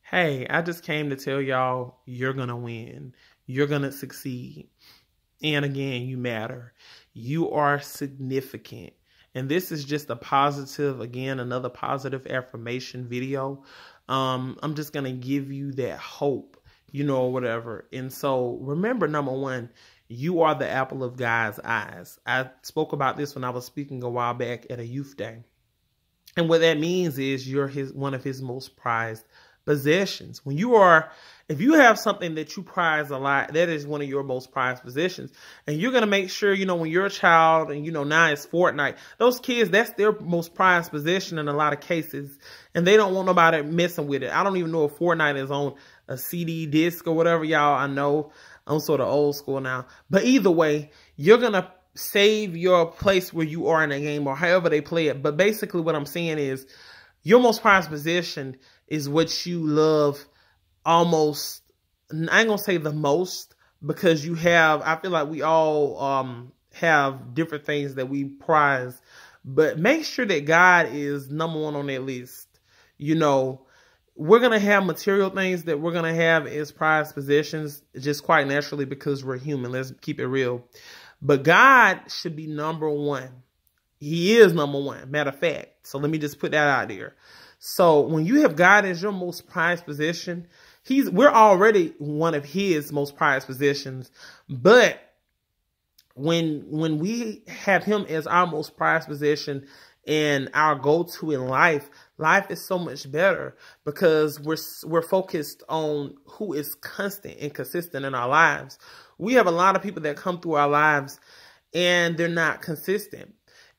Hey, I just came to tell y'all you're going to win. You're going to succeed. And again, you matter. You are significant. And this is just a positive, again, another positive affirmation video. I'm just going to give you that hope, or whatever. And so remember, number one, you are the apple of God's eyes. I spoke about this when I was speaking a while back at a youth day. And what that means is you're one of his most prized possessions. If you have something that you prize a lot, that is one of your most prized possessions. And you're going to make sure, when you're a child and, now it's Fortnite, those kids, that's their most prized possession in a lot of cases. And they don't want nobody messing with it. I don't even know if Fortnite is on a CD disc or whatever, y'all. I know I'm sort of old school now. But either way, you're going to save your place where you are in a game or however they play it. But basically what I'm saying is your most prized possession is what you love almost. I ain't gonna say the most, because I feel like we all have different things that we prize, but make sure that God is number one on that list. We're going to have material things that we're going to have as prized possessions just quite naturally because we're human. Let's keep it real. But God should be number one. He is number one, matter of fact. So let me just put that out there. So when you have God as your most prized possession, we're already one of his most prized possessions. But when we have him as our most prized possession and our go-to in life is so much better because we're focused on who is constant and consistent in our lives. We have a lot of people that come through our lives and they're not consistent.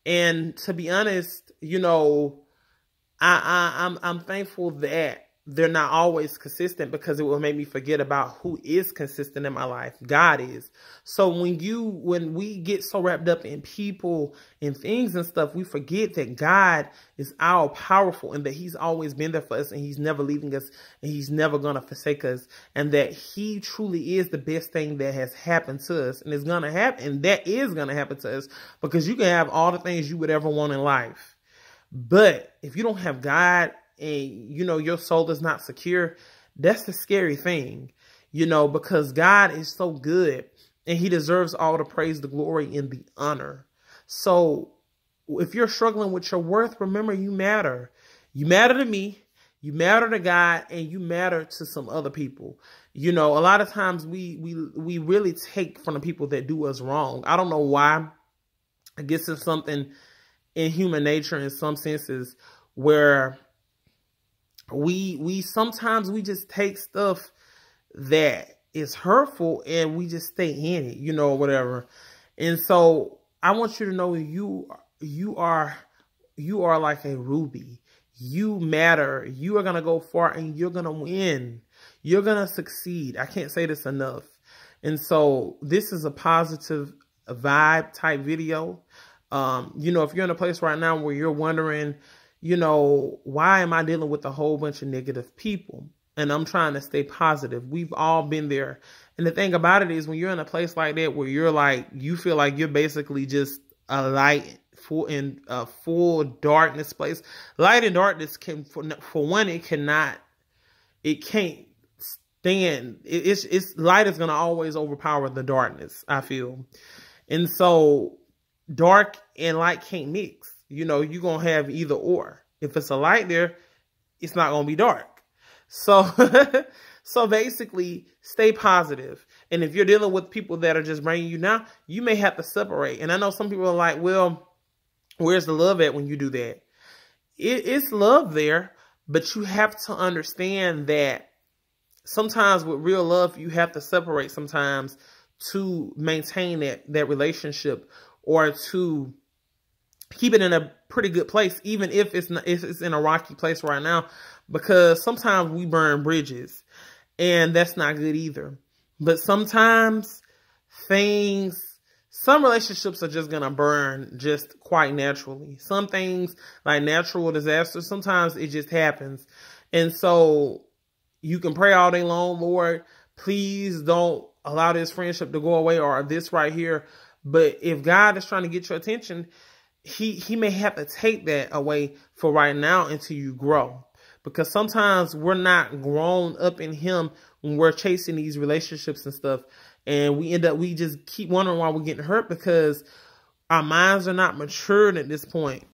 And to be honest, I'm thankful that they're not always consistent because it will make me forget about who is consistent in my life. God is. So when we get so wrapped up in people and things and stuff, we forget that God is all powerful and that he's always been there for us and he's never leaving us and he's never going to forsake us, and that he truly is the best thing that has happened to us and is going to happen. And that is going to happen to us because you can have all the things you would ever want in life. But if you don't have God and, your soul is not secure, that's the scary thing, because God is so good and he deserves all the praise, the glory, and the honor. So if you're struggling with your worth, remember you matter. You matter to me, you matter to God, and you matter to some other people. A lot of times we really take from the people that do us wrong. I don't know why. I guess it's something in human nature in some senses where we sometimes just take stuff that is hurtful and we just stay in it, or whatever. And so I want you to know you are like a ruby. You matter. You are going to go far and you're going to win. You're going to succeed. I can't say this enough. And so this is a positive vibe type video. If you're in a place right now where you're wondering, why am I dealing with a whole bunch of negative people? And I'm trying to stay positive. We've all been there. And the thing about it is when you're in a place like that where you feel like you're basically just a light in a full darkness place. Light and darkness can, for one, it can't stand. It's light is going to always overpower the darkness, I feel. And so dark and light can't mix. You're going to have either or. If it's a light there, it's not going to be dark. So, so basically, stay positive. And if you're dealing with people that are just bringing you down, you may have to separate. And I know some people are like, well, where's the love at when you do that? It's love there, but you have to understand that sometimes with real love, you have to separate sometimes to maintain that relationship or to keep it in a pretty good place, even if it's in a rocky place right now, because sometimes we burn bridges and that's not good either. But sometimes some relationships are just going to burn just quite naturally. Some things like natural disasters, sometimes it just happens. And so you can pray all day long, Lord, please don't allow this friendship to go away or this right here. But if God is trying to get your attention, he may have to take that away for right now until you grow. because sometimes we're not grown up in him when we're chasing these relationships and stuff. And we just keep wondering why we're getting hurt, because our minds are not matured at this point.